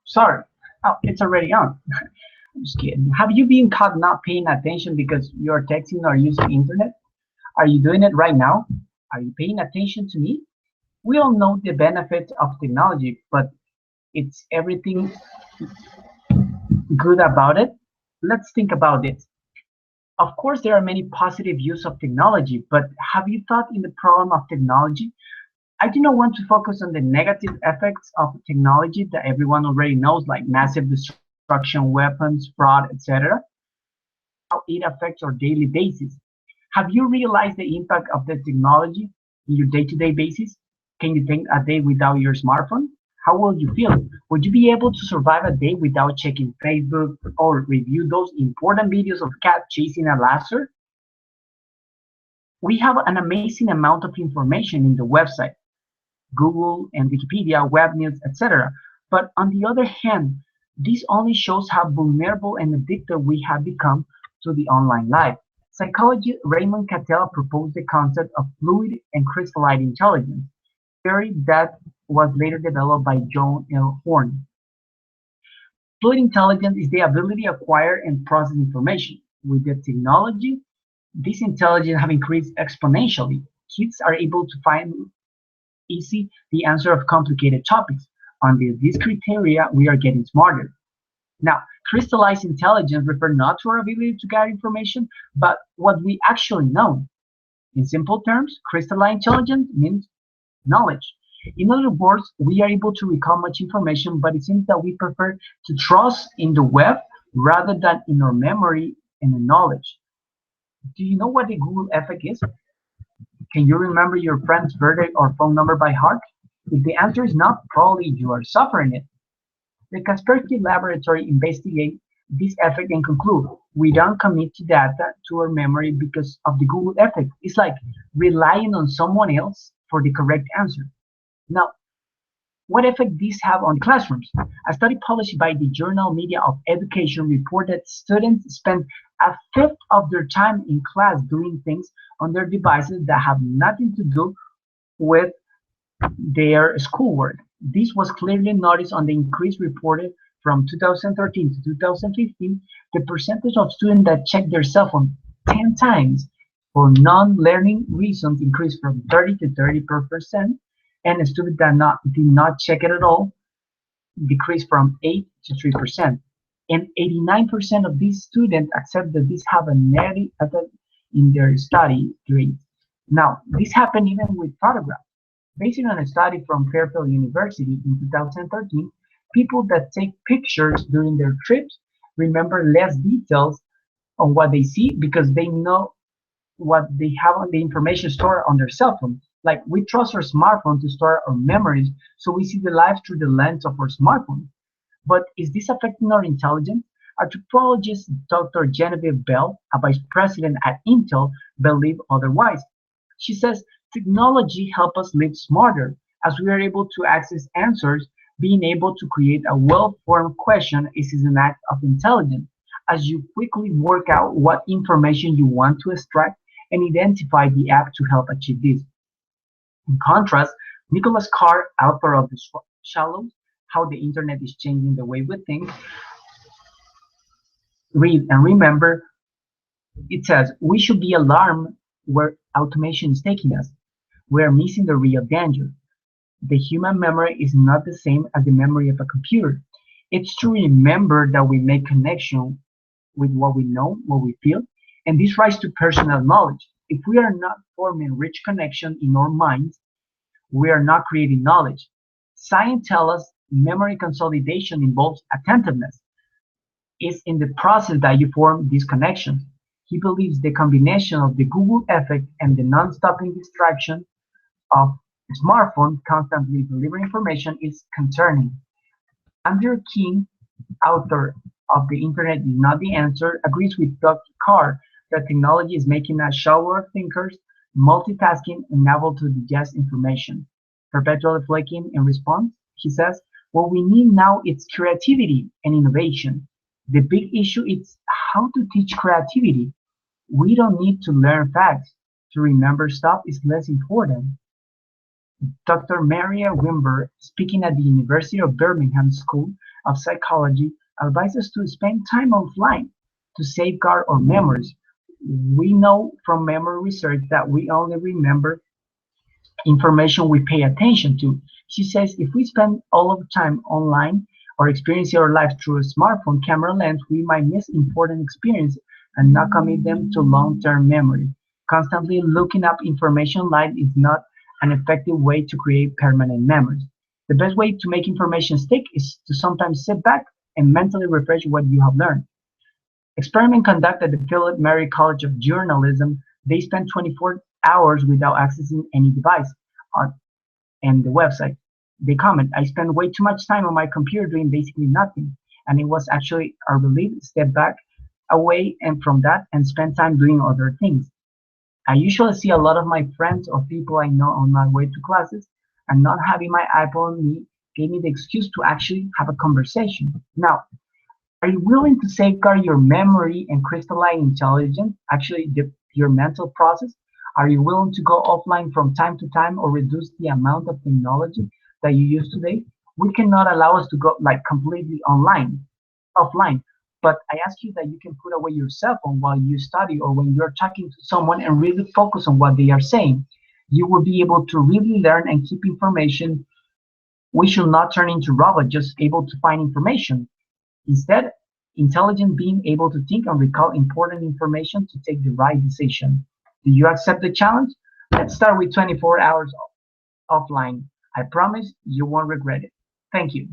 Sorry. Oh, it's already on. I'm just kidding. Have you been caught not paying attention because you're texting or using internet? Are you doing it right now? Are you paying attention to me? We all know the benefits of technology, but it's everything good about it? Let's think about it. Of course, there are many positive use of technology, but have you thought in the problem of technology? I do not want to focus on the negative effects of technology that everyone already knows, like massive destruction, weapons, fraud, etc. How it affects our daily basis. Have you realized the impact of the technology in your day-to-day basis? Can you think a day without your smartphone? How will you feel? Would you be able to survive a day without checking Facebook or review those important videos of cat chasing a laser? We have an amazing amount of information in the website, Google and Wikipedia, web news, etc. But on the other hand, this only shows how vulnerable and addicted we have become to the online life. Psychologist Raymond Cattell proposed the concept of fluid and crystalline intelligence, a theory that was later developed by John L. Horn. Fluid intelligence is the ability to acquire and process information. With the technology, this intelligence have increased exponentially. Kids are able to find easy the answer of complicated topics. Under these criteria, we are getting smarter. Now, crystallized intelligence refers not to our ability to gather information, but what we actually know. In simple terms, crystalline intelligence means knowledge. In other words, we are able to recall much information, but it seems that we prefer to trust in the web rather than in our memory and in knowledge. Do you know what the Google effect is? Can you remember your friend's birthday or phone number by heart? If the answer is not, probably you are suffering it. The Kaspersky Laboratory investigated this effect and conclude we don't commit to data to our memory because of the Google effect. It's like relying on someone else for the correct answer. Now, what effect this have on the classrooms? A study published by the journal Media of Education reported students spend a fifth of their time in class doing things on their devices that have nothing to do with their schoolwork. This was clearly noticed on the increase reported from 2013 to 2015. The percentage of students that checked their cell phone 10 times for non-learning reasons increased from 30 to 30%, and students that did not check it at all decreased from 8 to 3%. And 89% of these students accept that this have a negative effect in their study grades. Now, this happened even with photographs. Based on a study from Fairfield University in 2013, people that take pictures during their trips remember less details on what they see because they know what they have on the information stored on their cell phone. Like we trust our smartphone to store our memories, so we see the life through the lens of our smartphone. But is this affecting our intelligence? Anthropologist Dr. Genevieve Bell, a vice president at Intel, believes otherwise. She says technology helps us live smarter as we are able to access answers. Being able to create a well-formed question is an act of intelligence, as you quickly work out what information you want to extract and identify the app to help achieve this. In contrast, Nicholas Carr, author of The Shallows, How the Internet is Changing the Way We Think, Read and Remember, it says, we should be alarmed where automation is taking us. We are missing the real danger. The human memory is not the same as the memory of a computer. It's to remember that we make connection with what we know, what we feel, and this rise to personal knowledge. If we are not forming rich connection in our minds, we are not creating knowledge. Science tells us memory consolidation involves attentiveness. It's in the process that you form these connections. He believes the combination of the Google effect and the non-stopping distraction of smartphone constantly delivering information is concerning. Andrew King, author of The Internet is Not the Answer, agrees with Dr. Carr that technology is making us shallower thinkers, multitasking, and able to digest information. Perpetually flaking in response, he says, what we need now is creativity and innovation. The big issue is how to teach creativity. We don't need to learn facts. To remember stuff is less important. Dr. Maria Wimber, speaking at the University of Birmingham School of Psychology advises to spend time offline to safeguard our memories. We know from memory research that we only remember information we pay attention to. She says if we spend all of the time online or experiencing our life through a smartphone camera lens, we might miss important experiences and not commit them to long-term memory. Constantly looking up information online is not an effective way to create permanent memories. The best way to make information stick is to sometimes sit back and mentally refresh what you have learned. Experiment conducted at the Philip Mary College of Journalism. They spent 24 hours without accessing any device on and the website. They comment, I spend way too much time on my computer doing basically nothing. And it was actually a relief to step back away and from that and spend time doing other things. I usually see a lot of my friends or people I know on my way to classes, and not having my iPhone on me gave me the excuse to actually have a conversation. Now, are you willing to safeguard your memory and crystalline intelligence, actually your mental process? Are you willing to go offline from time to time or reduce the amount of technology that you use today? We cannot allow us to go like completely offline. But I ask you that you can put away your cell phone while you study or when you're talking to someone and really focus on what they are saying. You will be able to really learn and keep information. We should not turn into robots just able to find information. Instead, intelligent being able to think and recall important information to take the right decision. Do you accept the challenge? Let's start with 24 hours offline. I promise you won't regret it. Thank you.